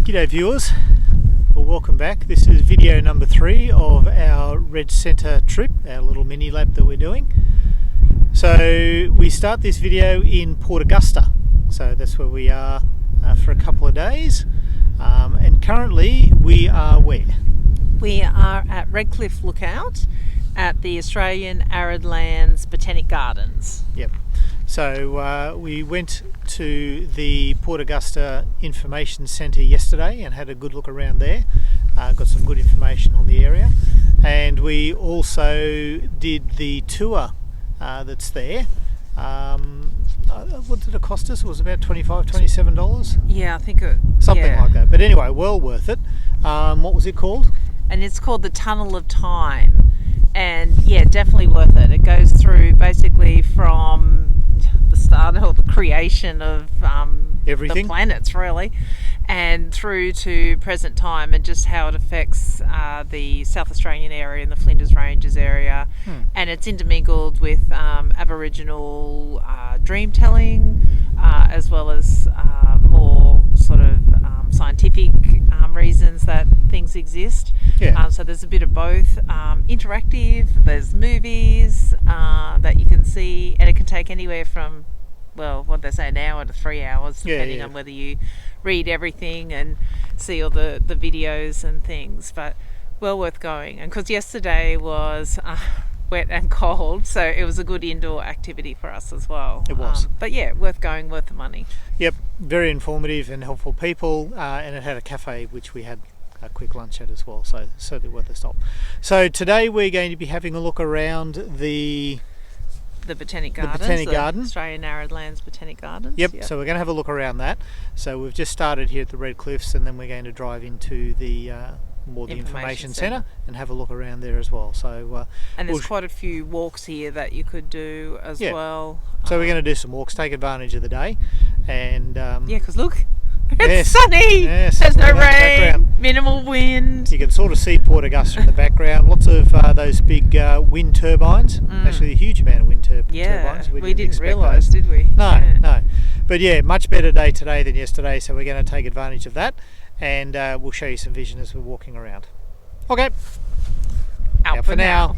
G'day viewers, well welcome back. This is video number 3 of our Red Centre trip, our little mini lap that we're doing. So we start this video in Port Augusta, so that's where we are for a couple of days, and currently we are where? We are at Redcliffe Lookout at the Australian Arid Lands Botanic Gardens. Yep. So we went to the Port Augusta Information Centre yesterday and had a good look around there. Got some good information on the area, and we also did the tour that's there. What did it cost us? It was about $27. Yeah, I think something like that. But anyway, well worth it. What was it called? And it's called the Tunnel of Time. And yeah, definitely worth it. It goes through basically from the start or the creation of everything, the planets really, and through to present time, and just how it affects the South Australian area and the Flinders Ranges area. And it's intermingled with Aboriginal dream telling, as well as more sort of scientific reasons that things exist. So there's a bit of both. Interactive, there's movies that you can see, and it can take anywhere from, well, what they say, an hour to 3 hours, depending on whether you read everything and see all the videos and things. But well worth going, and because yesterday was wet and cold, so it was a good indoor activity for us as well. It was. But yeah, worth going, worth the money. Yep, very informative and helpful people, and it had a cafe which we had a quick lunch at as well, so certainly worth a stop. So today we're going to be having a look around the Botanic Gardens, the Australian Arid Lands Botanic Gardens. Yep, so we're going to have a look around that. So we've just started here at the Red Cliffs, and then we're going to drive into the information centre and have a look around there as well. So and there's quite a few walks here that you could do as well. So we're going to do some walks, take advantage of the day, and because look, it's sunny. There's no rain, minimal wind. You can sort of see Port Augusta in the background. Lots of those big wind turbines. Actually, a huge amount of wind turbines. We didn't realise, did we? No. But yeah, much better day today than yesterday, so we're going to take advantage of that, and we'll show you some vision as we're walking around. Okay. Out for now.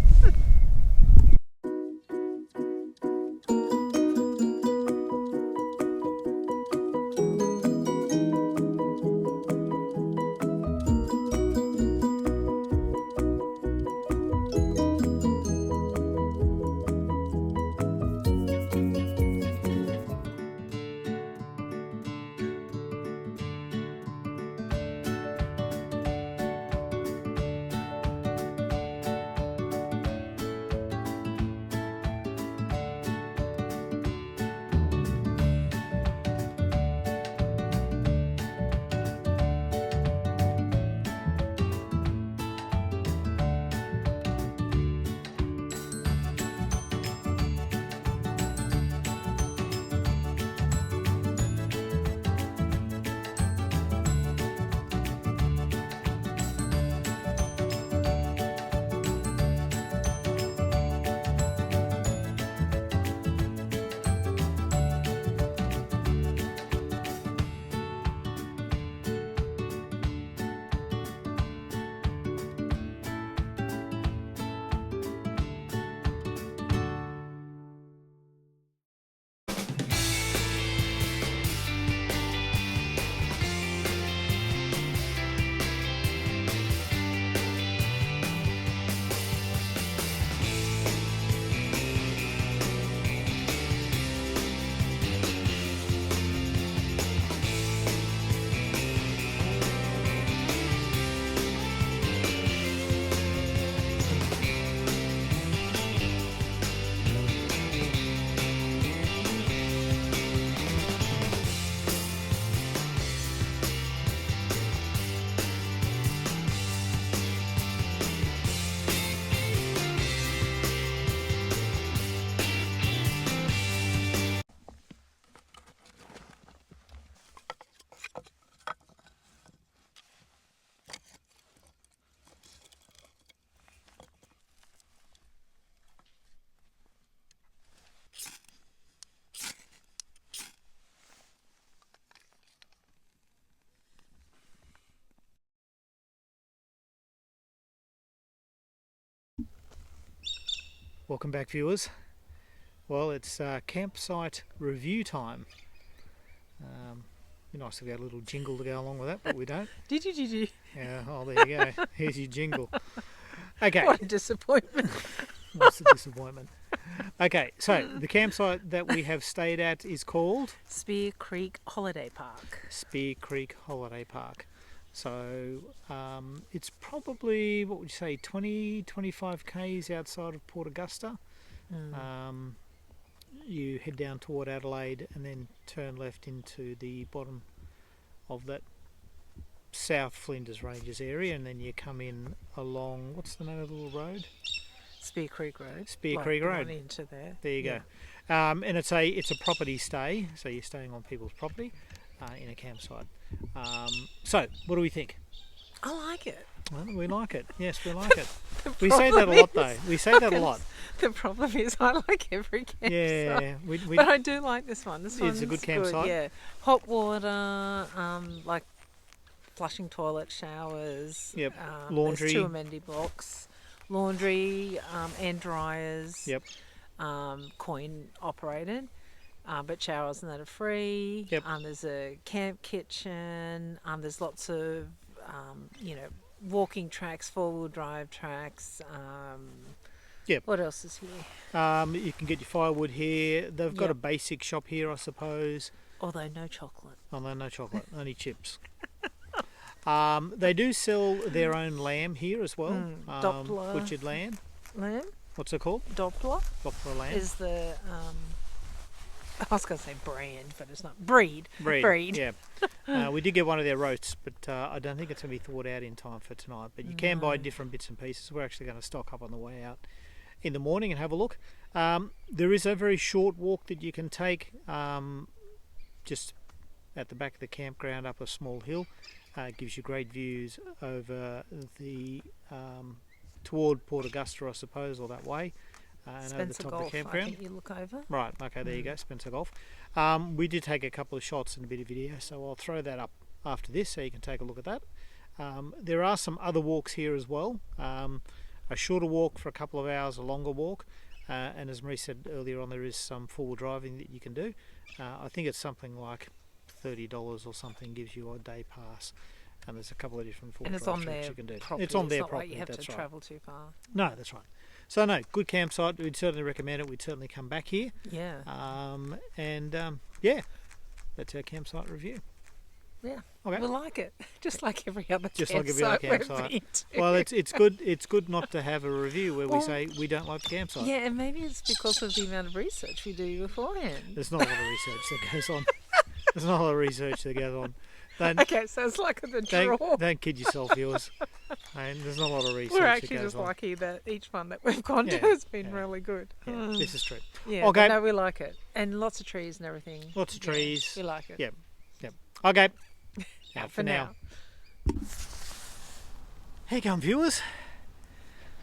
Welcome back, viewers. Well, it's campsite review time. Be nice to get a little jingle to go along with that, but we don't. Did you? Yeah, oh, there you go. Here's your jingle. Okay. What a disappointment. What's a disappointment? Okay, so the campsite that we have stayed at is called Spear Creek Holiday Park. Spear Creek Holiday Park. So it's probably, what would you say, 25 k's outside of Port Augusta. You head down toward Adelaide and then turn left into the bottom of that South Flinders Ranges area, and then you come in along, what's the name of the little road? Spear Creek Road. Spear Creek Road. Into there. There you go. And it's a property stay, so you're staying on people's property in a campsite. So, what do we think? I like it. Well, we like it. Yes, we like it. We say that a lot, though. We say that a lot. The problem is, I like every campsite. Yeah, but I do like this one. This one's a good campsite. Yeah, hot water, like flushing toilet, showers. Yep. Laundry. Laundry. 2 amenity blocks, laundry, and dryers. Yep. Coin operated. But showers and that are free. Yep. There's a camp kitchen. There's lots of, walking tracks, 4-wheel drive tracks. Yep. What else is here? You can get your firewood here. They've got a basic shop here, I suppose. Although no chocolate. Although no chocolate, only chips. They do sell their own lamb here as well. Doppler. Butchered lamb. Lamb? What's it called? Doppler. Doppler lamb. Is the... I was going to say brand, but it's not. Breed. Yeah. We did get one of their roasts, but I don't think it's going to be thawed out in time for tonight. But you can buy different bits and pieces. We're actually going to stock up on the way out in the morning and have a look. There is a very short walk that you can take just at the back of the campground up a small hill. It gives you great views over the toward Port Augusta, I suppose, or that way. And Spencer over the top Golf, of the campground. I think you look over. Right, okay, there you go, Spencer Golf. We did take a couple of shots and a bit of video, so I'll throw that up after this so you can take a look at that. There are some other walks here as well. A shorter walk for a couple of hours, a longer walk. And as Marie said earlier on, there is some four-wheel driving that you can do. I think it's something like $30 or something gives you a day pass. And there's a couple of different four-wheel drive trips you can do. It's on their property. property, You have that's to right. travel too far. No, that's right. So no, good campsite. We'd certainly recommend it. We'd certainly come back here. Yeah. Yeah, that's our campsite review. Yeah. Okay. We like it, just like every other Just like every other campsite. Well, it's good. It's good not to have a review where we say we don't like the campsite. Yeah, and maybe it's because of the amount of research we do beforehand. There's not a lot of research that goes on. There's not a lot of research that goes on. Okay, so it's like the draw. Don't kid yourself, viewers. There's not a lot of research. We're actually that goes just on. lucky that each one that we've gone to has been really good. Yeah, this is true. Yeah, okay. No, we like it, and lots of trees and everything. Lots of trees. We like it. Yep. Okay. Out for now. How you going, viewers?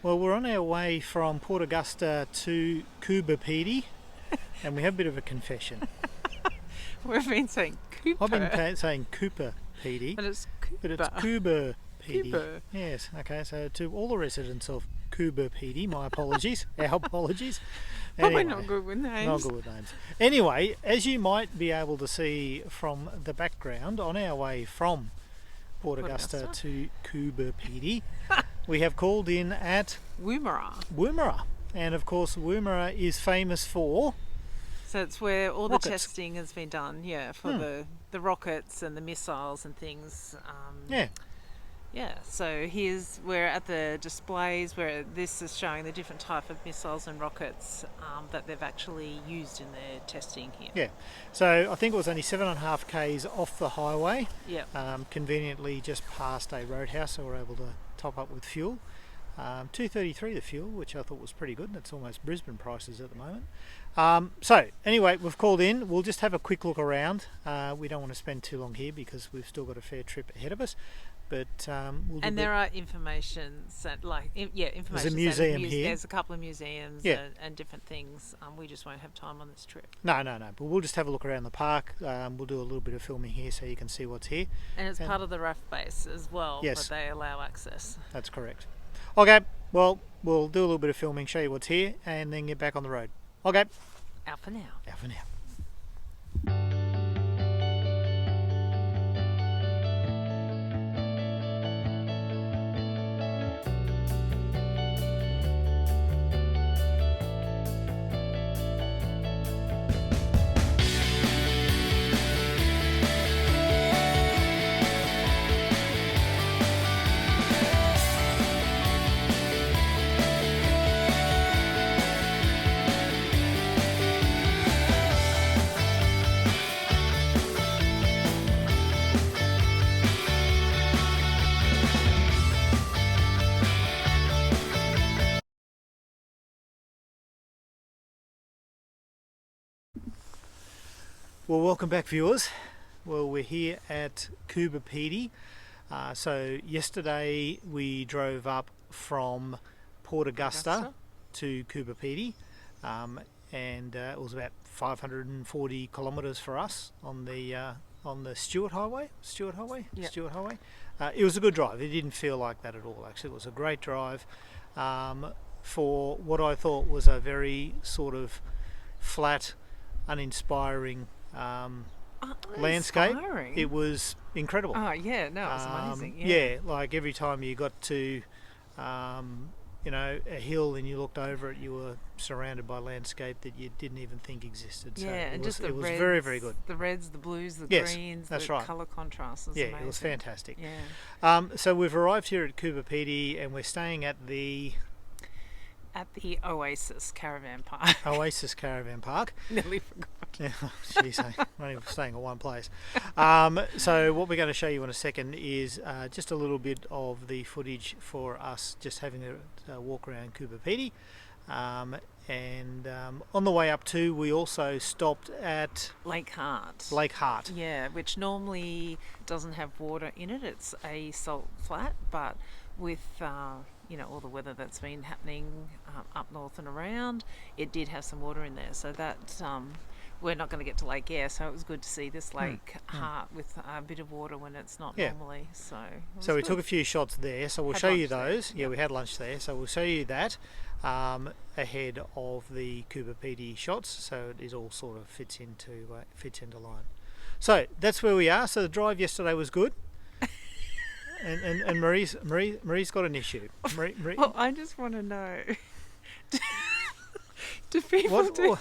Well, we're on our way from Port Augusta to Coober Pedy, and we have a bit of a confession. We've been saying Cooper. I've been saying Cooper Pedy, but it's Cooper. But it's Coober Pedy. Cooper. Yes. Okay. So to all the residents of Coober Pedy, my apologies. Our apologies. But Anyway, we're not good with names. Not good with names. Anyway, as you might be able to see from the background, on our way from Port Augusta to Coober Pedy, we have called in at Woomera. And of course, Woomera is famous for... So it's where all rockets. The testing has been done, for the rockets and the missiles and things. So we're at the displays where this is showing the different type of missiles and rockets that they've actually used in their testing here. Yeah, so I think it was only 7.5 k's off the highway. Yeah. Conveniently just past a roadhouse, so we're able to top up with fuel. $2.33 the fuel, which I thought was pretty good. That's almost Brisbane prices at the moment. So anyway, we've called in. We'll just have a quick look around. We don't want to spend too long here because we've still got a fair trip ahead of us. But we'll and there are information, information. There's a museum here. There's a couple of museums and different things. We just won't have time on this trip. No. But we'll just have a look around the park. We'll do a little bit of filming here so you can see what's here. And it's part of the RAF base as well. Yes. But they allow access. That's correct. Okay, Well, we'll do a little bit of filming, show you what's here, and then get back on the road. Okay. Out for now. Out for now. Well, welcome back, viewers. Well, we're here at Coober Pedy. So yesterday we drove up from Port Augusta to Coober Pedy, and it was about 540 kilometres for us on the Stewart Highway. Yep. Stewart Highway. It was a good drive. It didn't feel like that at all. Actually, it was a great drive for what I thought was a very sort of flat, uninspiring landscape. Inspiring. It was incredible. Oh yeah, no, it was amazing. Yeah, like every time you got to a hill and you looked over it, you were surrounded by landscape that you didn't even think existed. So yeah, and just the was reds, very, very good. The reds, the blues, the Yes, greens, that's the right. colour contrast was Yeah, amazing. it was fantastic. Yeah. So we've arrived here at Coober Pedy and we're staying at the At the Oasis Caravan Park. Oasis Caravan Park. Nearly forgot. Yeah, jeez, I'm only staying at one place. So what we're going to show you in a second is just a little bit of the footage for us just having a walk around Coober Pedy. And on the way up too, we also stopped at Lake Hart. Lake Hart. Yeah, which normally doesn't have water in it. It's a salt flat, but with all the weather that's been happening up north and around, it did have some water in there. So that we're not going to get to Lake Eyre, so it was good to see this Lake Hart with a bit of water when it's not normally. So we took a few shots there, so we'll Had show you lunch there. those. Yeah, we had lunch there, so we'll show you that ahead of the Coober Pedy shots, so it is all sort of fits into line. So that's where we are. So the drive yesterday was good. And Marie's got an issue. Marie, Well, I just want to know, do people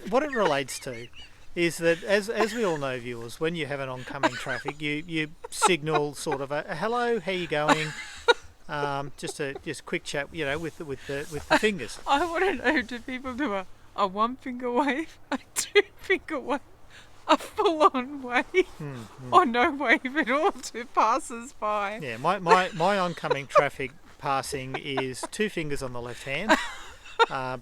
what it relates to is that as we all know, viewers, when you have an oncoming traffic, you signal sort of a hello, how you going? Just quick chat, with the fingers. I want to know, do people do a one finger wave, a two finger wave, a full on wave, or no wave at all to passers by? Yeah, my oncoming traffic passing is two fingers on the left hand,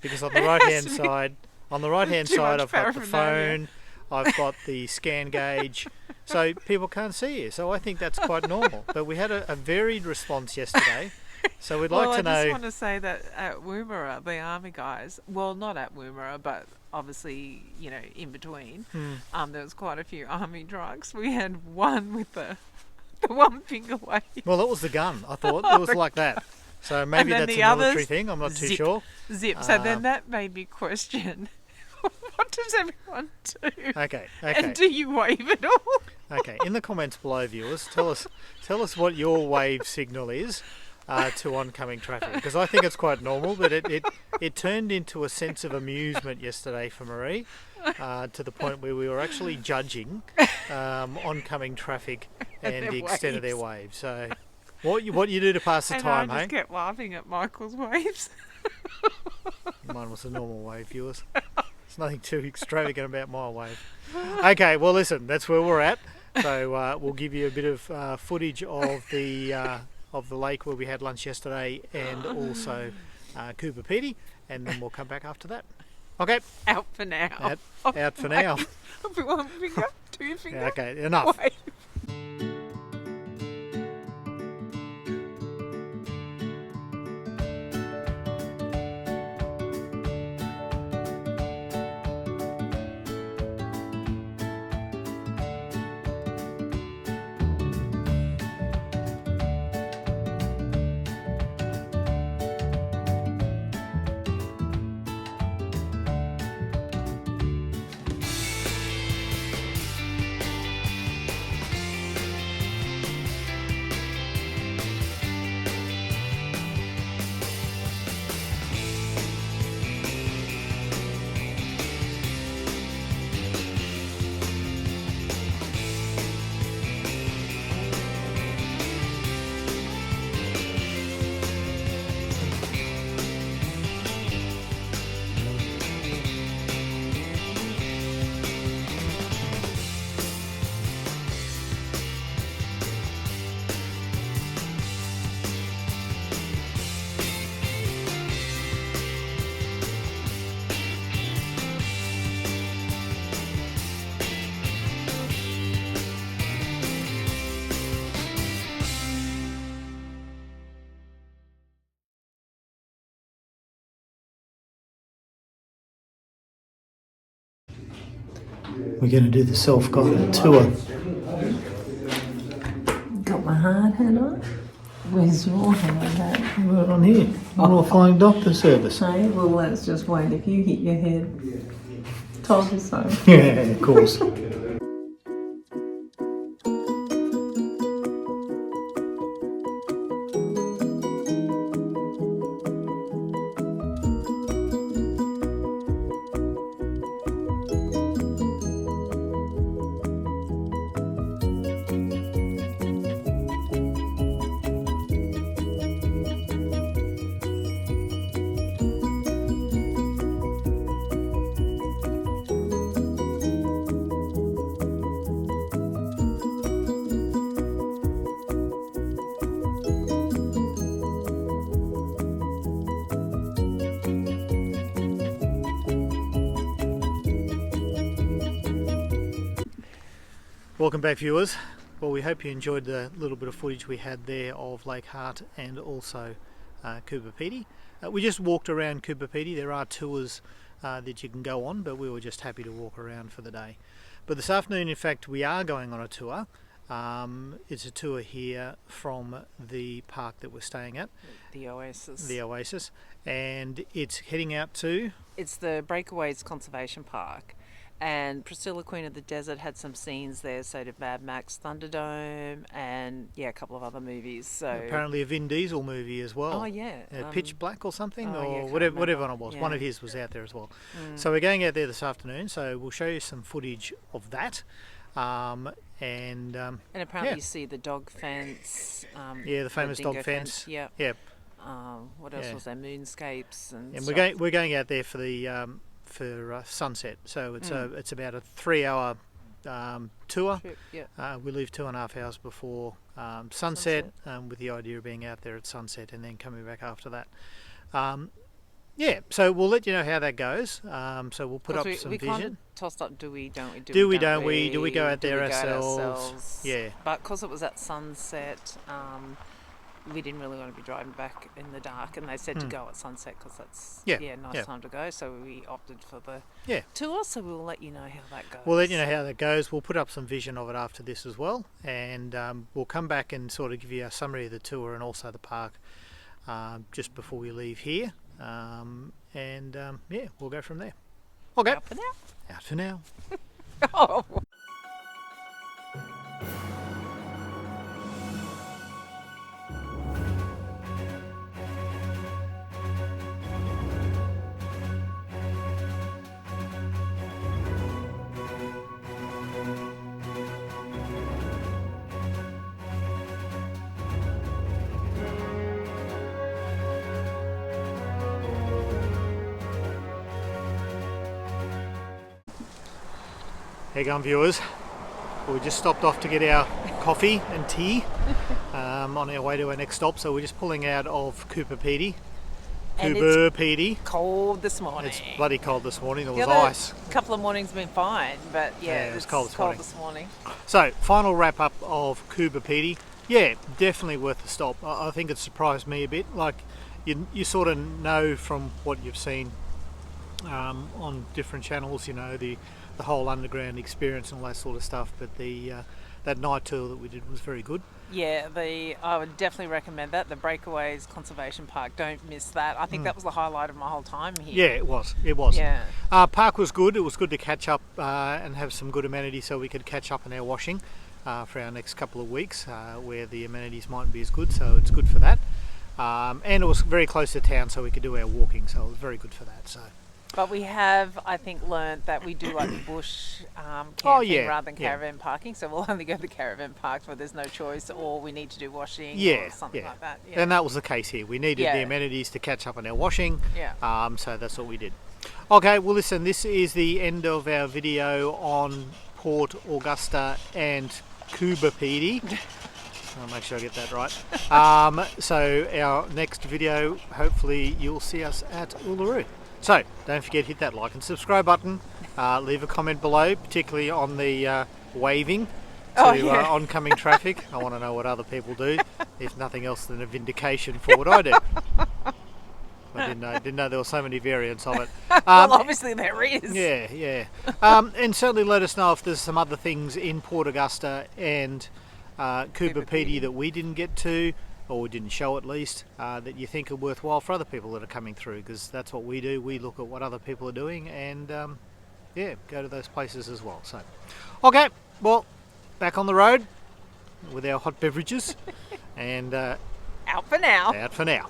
because on the right hand side. On the right hand Too side, much I've got the paraphernalia. phone, I've got the scan gauge, so people can't see you. So I think that's quite normal. But we had a varied response yesterday, so we'd like to know. I just want to say that at Woomera, the army guys, well, not at Woomera, but obviously, in between, there was quite a few army trucks. We had one with the one finger wave. Well, that was the gun. I thought it was like that. So maybe then that's the a military others, thing. I'm not too zip. sure. Zip. So then that made me question, what does everyone do? Okay. And do you wave at all? Okay. In the comments below, viewers, tell us what your wave signal is to oncoming traffic, because I think it's quite normal, but it turned into a sense of amusement yesterday for Marie, to the point where we were actually judging oncoming traffic and the extent of their waves. So what you do to pass the time, I just hey? kept laughing at Michael's waves. Mine was a normal wave, viewers. There's nothing too extravagant about my wave. Okay, well listen, that's where we're at. So we'll give you a bit of footage of the lake where we had lunch yesterday, and also Coober Pedy, and then we'll come back after that. Okay. Out for now. Out for now. One finger, two finger. Okay, enough. Wave. We're going to do the self-guided tour. Got my hard hat on. Where's your hard hat? Right on here. Royal Flying Doctor Service. Hey, well, let's just wait if you hit your head. Told you so. Yeah, of course. Welcome back, viewers. Well, we hope you enjoyed the little bit of footage we had there of Lake Hart and also Coober Pedy. We just walked around Coober Pedy. There are tours that you can go on, but we were just happy to walk around for the day. But this afternoon, in fact, we are going on a tour. It's a tour here from the park that we're staying at. The Oasis. The Oasis. And it's heading out to... It's the Breakaways Conservation Park. And Priscilla, Queen of the Desert, had some scenes there, so did Mad Max Thunderdome, and yeah, a couple of other movies. So apparently a Vin Diesel movie as well. Oh yeah, Pitch Black or something, or yeah, whatever one it was. Yeah. One of his was out there as well. So we're going out there this afternoon. So we'll show you some footage of that, and apparently you see the dog fence. Yeah, the famous dog fence. Yeah. Yeah. What else was there? Moonscapes and. And stuff. we're going out there for the sunset. So it's about a 3-hour tour. Trip, yeah. We leave 2.5 hours before sunset, with the idea of being out there at sunset and then coming back after that. Yeah, so we'll let you know how that goes. So we'll put up some we vision. Kind of tossed up, do we, don't we? Do we go out there ourselves? Ourselves? Yeah. But because it was at sunset, we didn't really want to be driving back in the dark, and they said to go at sunset because that's nice time to go. So we opted for the tour. So we'll let you know how that goes. We'll let you know how that goes. We'll put up some vision of it after this as well, and we'll come back and sort of give you a summary of the tour and also the park just before we leave here. We'll go from there. Okay. Out for now. Out for now. Oh. How you going, viewers? Well, we just stopped off to get our coffee and tea on our way to our next stop. So we're just pulling out of Coober Pedy. Coober Pedy. Cold this morning. It's bloody cold this morning. There was the ice. A couple of mornings have been fine, but it was cold this morning. So, final wrap up of Coober Pedy. Yeah, definitely worth the stop. I think it surprised me a bit. Like, you sort of know from what you've seen on different channels, you know, the whole underground experience and all that sort of stuff, but that night tour that we did was very good. Yeah, I would definitely recommend that. The Breakaways Conservation Park, don't miss that. I think that was the highlight of my whole time here. Yeah, it was. Yeah. Park was good. It was good to catch up and have some good amenities so we could catch up on our washing for our next couple of weeks where the amenities mightn't be as good, so it's good for that. And it was very close to town, so we could do our walking, so it was very good for that. So. But we have, I think, learnt that we do like bush camping rather than caravan parking. So we'll only go to the caravan parks where there's no choice, or we need to do washing or something like that. Yeah. And that was the case here. We needed the amenities to catch up on our washing. Yeah. So that's what we did. Okay, well listen, this is the end of our video on Port Augusta and Coober Pedy. I'll make sure I get that right. So our next video, hopefully you'll see us at Uluru. So, don't forget, hit that like and subscribe button. Leave a comment below, particularly on the waving to oncoming traffic. I want to know what other people do, if nothing else than a vindication for what I do. I didn't know there were so many variants of it. Well, obviously there is. Yeah. And certainly let us know if there's some other things in Port Augusta and Coober Pedy that we didn't get to, or we didn't show at least, that you think are worthwhile for other people that are coming through, because that's what we do. We look at what other people are doing and go to those places as well. So, okay, well, back on the road with our hot beverages and Out for now. out for now.